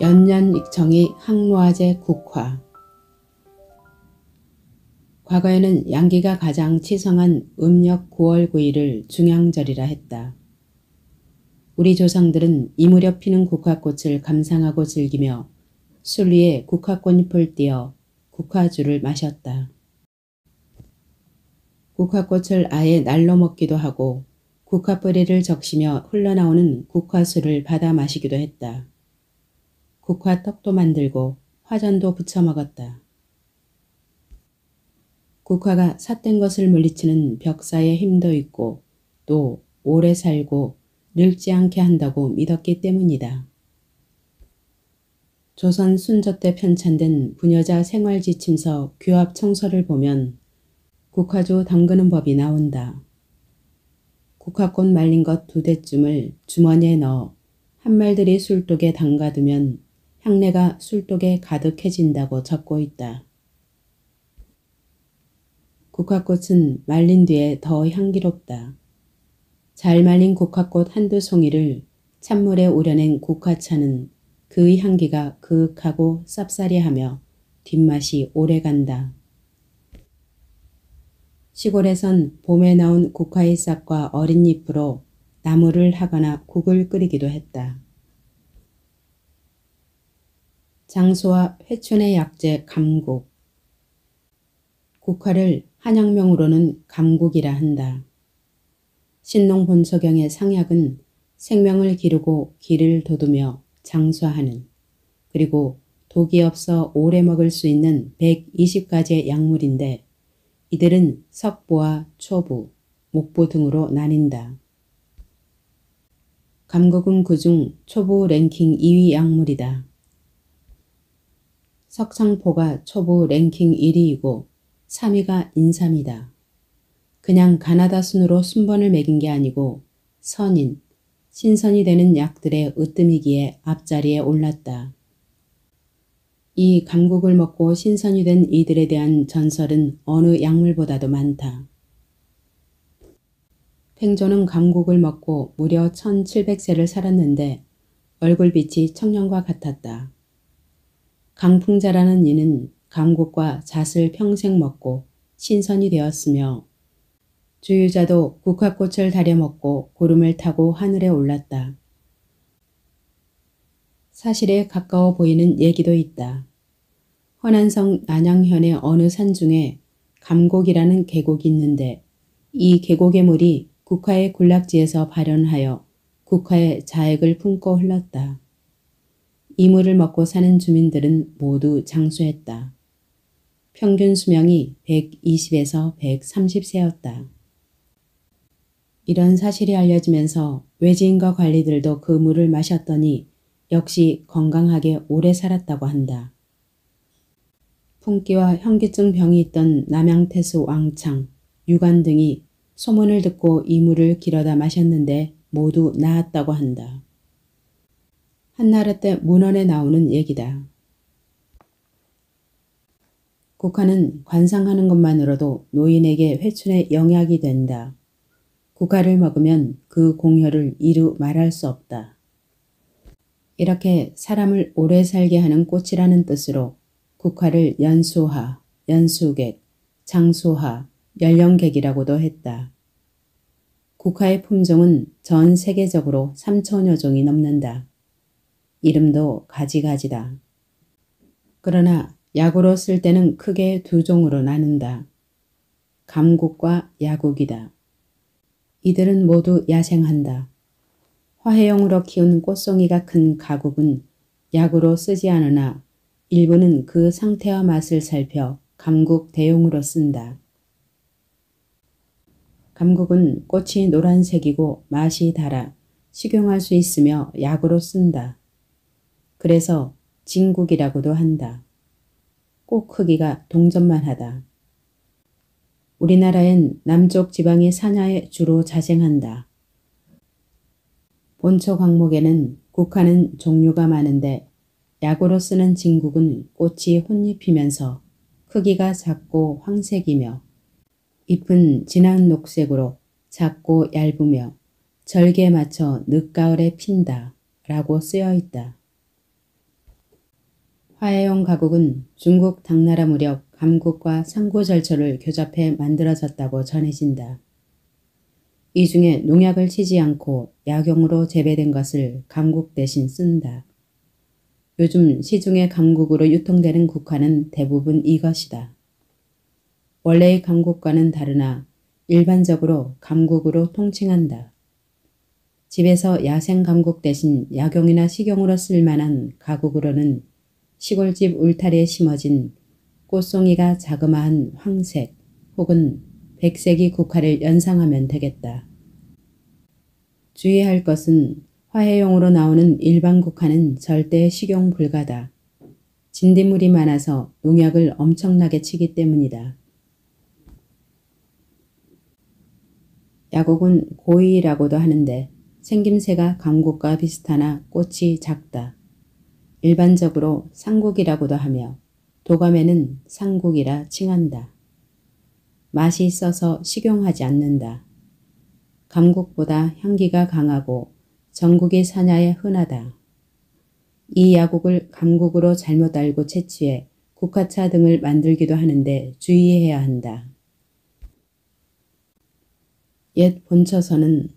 연년익청이 항노화제 국화. 과거에는 양기가 가장 치성한 음력 9월 9일을 중양절이라 했다. 우리 조상들은 이 무렵 피는 국화꽃을 감상하고 즐기며 술 위에 국화꽃잎을 띄어 국화주를 마셨다. 국화꽃을 아예 날로 먹기도 하고 국화뿌리를 적시며 흘러나오는 국화수를 받아 마시기도 했다. 국화떡도 만들고 화전도 부쳐 먹었다. 국화가 삿된 것을 물리치는 벽사의 힘도 있고 또 오래 살고 늙지 않게 한다고 믿었기 때문이다. 조선 순조 때 편찬된 부녀자 생활지침서 규합 청서를 보면 국화주 담그는 법이 나온다. 국화꽃 말린 것 2대쯤을 주머니에 넣어 한 말들이 술독에 담가두면 향내가 술독에 가득해진다고 적고 있다. 국화꽃은 말린 뒤에 더 향기롭다. 잘 말린 국화꽃 한두 송이를 찬물에 우려낸 국화차는 그의 향기가 그윽하고 쌉싸리하며 뒷맛이 오래간다. 시골에선 봄에 나온 국화의 싹과 어린 잎으로 나물을 하거나 국을 끓이기도 했다. 장수와 회춘의 약재 감국. 국화를 한약명으로는 감국이라 한다. 신농 본소경의 상약은 생명을 기르고 기를 돋우며 장수하는, 그리고 독이 없어 오래 먹을 수 있는 120가지의 약물인데 이들은 석부와 초부, 목부 등으로 나뉜다. 감국은 그중 초부 랭킹 2위 약물이다. 석상포가 초부 랭킹 1위이고 3위가 인삼이다. 그냥 가나다 순으로 순번을 매긴 게 아니고 선인, 신선이 되는 약들의 으뜸이기에 앞자리에 올랐다. 이 감국을 먹고 신선이 된 이들에 대한 전설은 어느 약물보다도 많다. 팽조는 감국을 먹고 무려 1700세를 살았는데 얼굴빛이 청년과 같았다. 강풍자라는 이는 감국과 잣을 평생 먹고 신선이 되었으며 주유자도 국화꽃을 다려 먹고 구름을 타고 하늘에 올랐다. 사실에 가까워 보이는 얘기도 있다. 허난성 난양현의 어느 산 중에 감곡이라는 계곡이 있는데 이 계곡의 물이 국화의 군락지에서 발현하여 국화의 자액을 품고 흘렀다. 이 물을 먹고 사는 주민들은 모두 장수했다. 평균 수명이 120에서 130세였다. 이런 사실이 알려지면서 외지인과 관리들도 그 물을 마셨더니 역시 건강하게 오래 살았다고 한다. 풍기와 현기증 병이 있던 남양태수 왕창, 유관 등이 소문을 듣고 이 물을 길어다 마셨는데 모두 나았다고 한다. 한나라 때 문헌에 나오는 얘기다. 국화는 관상하는 것만으로도 노인에게 회춘의 영약이 된다. 국화를 먹으면 그 공효를 이루 말할 수 없다. 이렇게 사람을 오래 살게 하는 꽃이라는 뜻으로 국화를 연수화, 연수객, 장수화, 연령객이라고도 했다. 국화의 품종은 전 세계적으로 3천여 종이 넘는다. 이름도 가지가지다. 그러나 약으로 쓸 때는 크게 2종으로 나눈다. 감국과 야국이다. 이들은 모두 야생한다. 화해용으로 키운 꽃송이가 큰 가국은 약으로 쓰지 않으나 일부는 그 상태와 맛을 살펴 감국 대용으로 쓴다. 감국은 꽃이 노란색이고 맛이 달아 식용할 수 있으며 약으로 쓴다. 그래서 진국이라고도 한다. 꽃 크기가 동전만 하다. 우리나라엔 남쪽 지방의 산야에 주로 자생한다. 본초 강목에는 국화는 종류가 많은데 약으로 쓰는 진국은 꽃이 혼잎이면서 크기가 작고 황색이며 잎은 진한 녹색으로 작고 얇으며 절기에 맞춰 늦가을에 핀다 라고 쓰여 있다. 화해용 가국은 중국 당나라 무렵 감국과 상고절초를 교잡해 만들어졌다고 전해진다. 이 중에 농약을 치지 않고 약용으로 재배된 것을 감국 대신 쓴다. 요즘 시중에 감국으로 유통되는 국화는 대부분 이것이다. 원래의 감국과는 다르나 일반적으로 감국으로 통칭한다. 집에서 야생 감국 대신 약용이나 식용으로 쓸만한 가국으로는 시골집 울타리에 심어진 꽃송이가 자그마한 황색 혹은 백색이 국화를 연상하면 되겠다. 주의할 것은 화해용으로 나오는 일반 국화는 절대 식용 불가다. 진딧물이 많아서 농약을 엄청나게 치기 때문이다. 야국은 고이라고도 하는데 생김새가 감국과 비슷하나 꽃이 작다. 일반적으로 상국이라고도 하며 도감에는 상국이라 칭한다. 맛이 써서 식용하지 않는다. 감국보다 향기가 강하고 전국이 사냐에 흔하다. 이 야국을 감국으로 잘못 알고 채취해 국화차 등을 만들기도 하는데 주의해야 한다. 옛 본처서는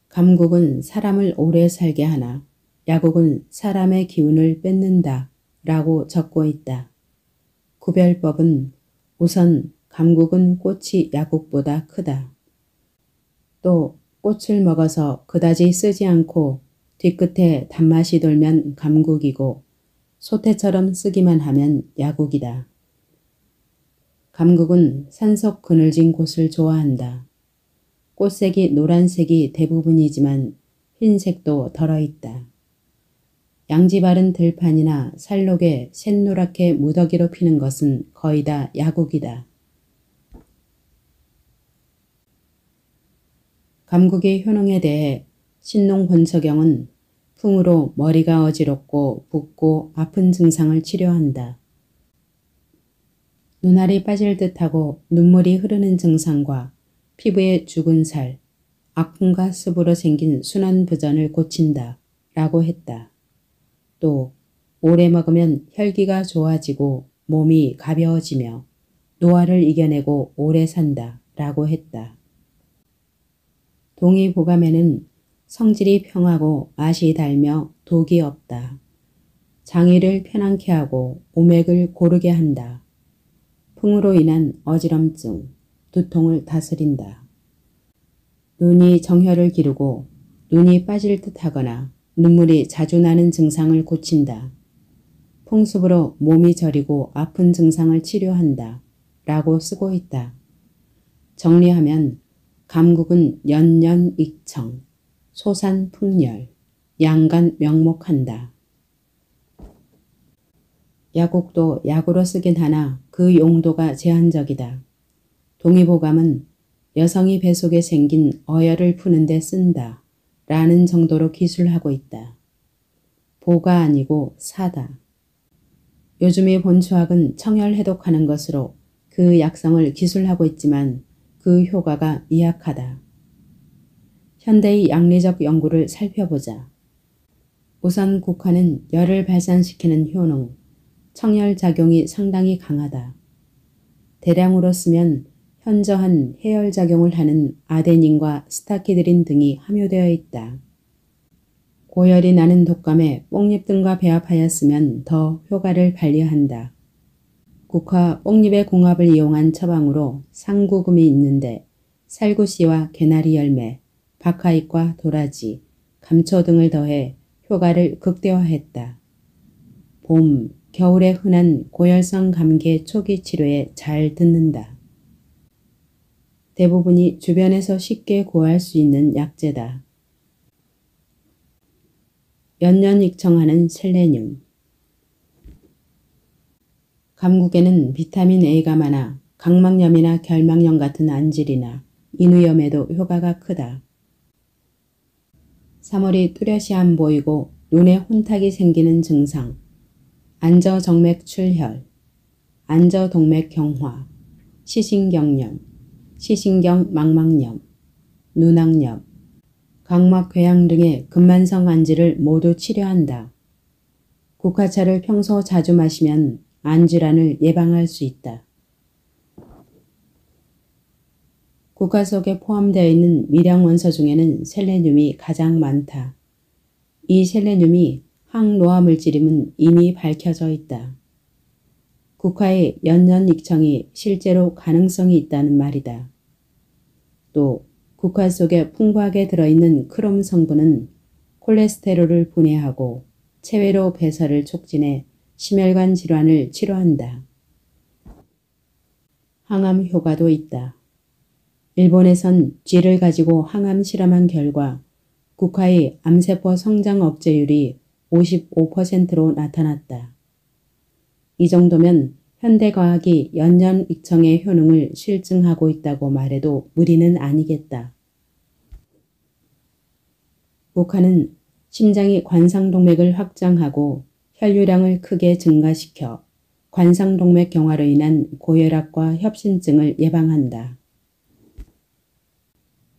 감국은 사람을 오래 살게 하나 야국은 사람의 기운을 뺏는다 라고 적고 있다. 구별법은 우선 감국은 꽃이 야국보다 크다. 또 꽃을 먹어서 그다지 쓰지 않고 뒤끝에 단맛이 돌면 감국이고 소태처럼 쓰기만 하면 야국이다. 감국은 산속 그늘진 곳을 좋아한다. 꽃색이 노란색이 대부분이지만 흰색도 덜어있다. 양지 바른 들판이나 살록에 샛노랗게 무더기로 피는 것은 거의 다 야국이다. 감국의 효능에 대해 신농 본처경은 풍으로 머리가 어지럽고 붓고 아픈 증상을 치료한다. 눈알이 빠질 듯하고 눈물이 흐르는 증상과 피부에 죽은 살, 악풍과 습으로 생긴 순환부전을 고친다 라고 했다. 또 오래 먹으면 혈기가 좋아지고 몸이 가벼워지며 노화를 이겨내고 오래 산다 라고 했다. 동의보감에는 성질이 평하고 맛이 달며 독이 없다. 장의를 편안케 하고 오맥을 고르게 한다. 풍으로 인한 어지럼증, 두통을 다스린다. 눈이 정혈을 기르고 눈이 빠질 듯 하거나 눈물이 자주 나는 증상을 고친다. 풍습으로 몸이 저리고 아픈 증상을 치료한다 라고 쓰고 있다. 정리하면 감국은 연년익청, 소산풍열, 양간 명목한다. 야국도 약으로 쓰긴 하나 그 용도가 제한적이다. 동의보감은 여성이 배 속에 생긴 어혈을 푸는 데 쓴다 라는 정도로 기술하고 있다. 보가 아니고 사다. 요즘의 본초학은 청혈해독하는 것으로 그 약성을 기술하고 있지만 그 효과가 미약하다. 현대의 양리적 연구를 살펴보자. 우선 국화는 열을 발산시키는 효능, 청열작용이 상당히 강하다. 대량으로 쓰면 현저한 해열작용을 하는 아데닌과 스타키드린 등이 함유되어 있다. 고열이 나는 독감에 뽕잎 등과 배합하였으면 더 효과를 발휘한다. 국화 뽕잎의 궁합을 이용한 처방으로 상구금이 있는데 살구씨와 개나리 열매, 박하잎과 도라지, 감초 등을 더해 효과를 극대화했다. 봄, 겨울에 흔한 고열성 감기 초기 치료에 잘 듣는다. 대부분이 주변에서 쉽게 구할 수 있는 약재다. 연년익청하는 셀레늄. 감국에는 비타민 A가 많아 각막염이나 결막염 같은 안질이나 인후염에도 효과가 크다. 3월이 뚜렷이 안 보이고 눈에 혼탁이 생기는 증상, 안저정맥 출혈, 안저동맥 경화, 시신경염, 시신경 망막염, 눈악염, 각막 궤양 등의 근만성 안질을 모두 치료한다. 국화차를 평소 자주 마시면 안질환을 예방할 수 있다. 국화 속에 포함되어 있는 미량 원소 중에는 셀레늄이 가장 많다. 이 셀레늄이 항노화 물질임은 이미 밝혀져 있다. 국화의 연년익청이 실제로 가능성이 있다는 말이다. 또 국화 속에 풍부하게 들어있는 크롬 성분은 콜레스테롤을 분해하고 체외로 배설을 촉진해 심혈관 질환을 치료한다. 항암 효과도 있다. 일본에선 쥐를 가지고 항암 실험한 결과 국화의 암세포 성장 억제율이 55%로 나타났다. 이 정도면 현대과학이 연년익청의 효능을 실증하고 있다고 말해도 무리는 아니겠다. 국화는 심장이 관상동맥을 확장하고 혈류량을 크게 증가시켜 관상동맥 경화로 인한 고혈압과 협심증을 예방한다.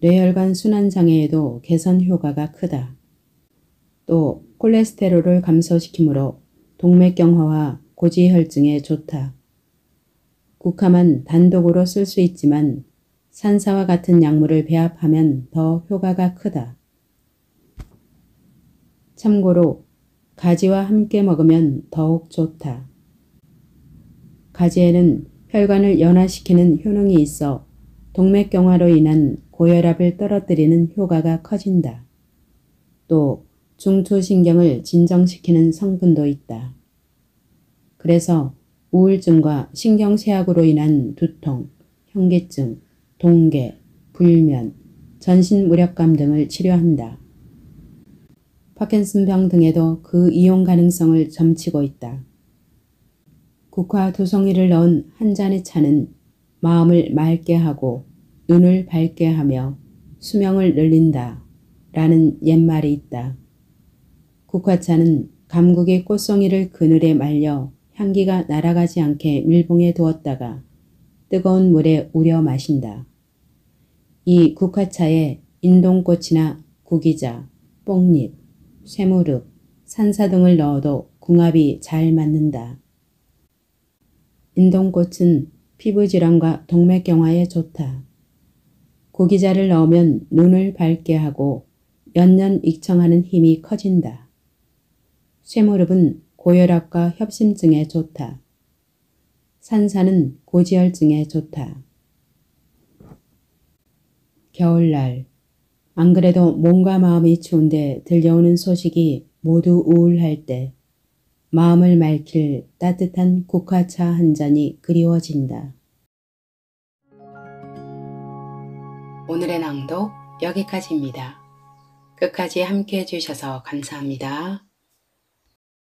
뇌혈관 순환장애에도 개선 효과가 크다. 또 콜레스테롤을 감소시키므로 동맥경화와 고지혈증에 좋다. 국화만 단독으로 쓸 수 있지만 산사와 같은 약물을 배합하면 더 효과가 크다. 참고로 가지와 함께 먹으면 더욱 좋다. 가지에는 혈관을 연화시키는 효능이 있어 동맥경화로 인한 고혈압을 떨어뜨리는 효과가 커진다. 또 중추신경을 진정시키는 성분도 있다. 그래서 우울증과 신경쇠약으로 인한 두통, 현기증, 동계, 불면, 전신무력감 등을 치료한다. 파킨슨병 등에도 그 이용 가능성을 점치고 있다. 국화 2송이를 넣은 한 잔의 차는 마음을 맑게 하고 눈을 밝게 하며 수명을 늘린다 라는 옛말이 있다. 국화차는 감국의 꽃송이를 그늘에 말려 향기가 날아가지 않게 밀봉해 두었다가 뜨거운 물에 우려 마신다. 이 국화차에 인동꽃이나 구기자, 뽕잎, 쇠무릅, 산사 등을 넣어도 궁합이 잘 맞는다. 인동꽃은 피부질환과 동맥경화에 좋다. 구기자를 넣으면 눈을 밝게 하고 연년익청하는 힘이 커진다. 쇠무릅은 고혈압과 협심증에 좋다. 산사는 고지혈증에 좋다. 겨울날, 안 그래도 몸과 마음이 추운데 들려오는 소식이 모두 우울할 때 마음을 맑힐 따뜻한 국화차 한 잔이 그리워진다. 오늘의 낭독 여기까지입니다. 끝까지 함께 해주셔서 감사합니다.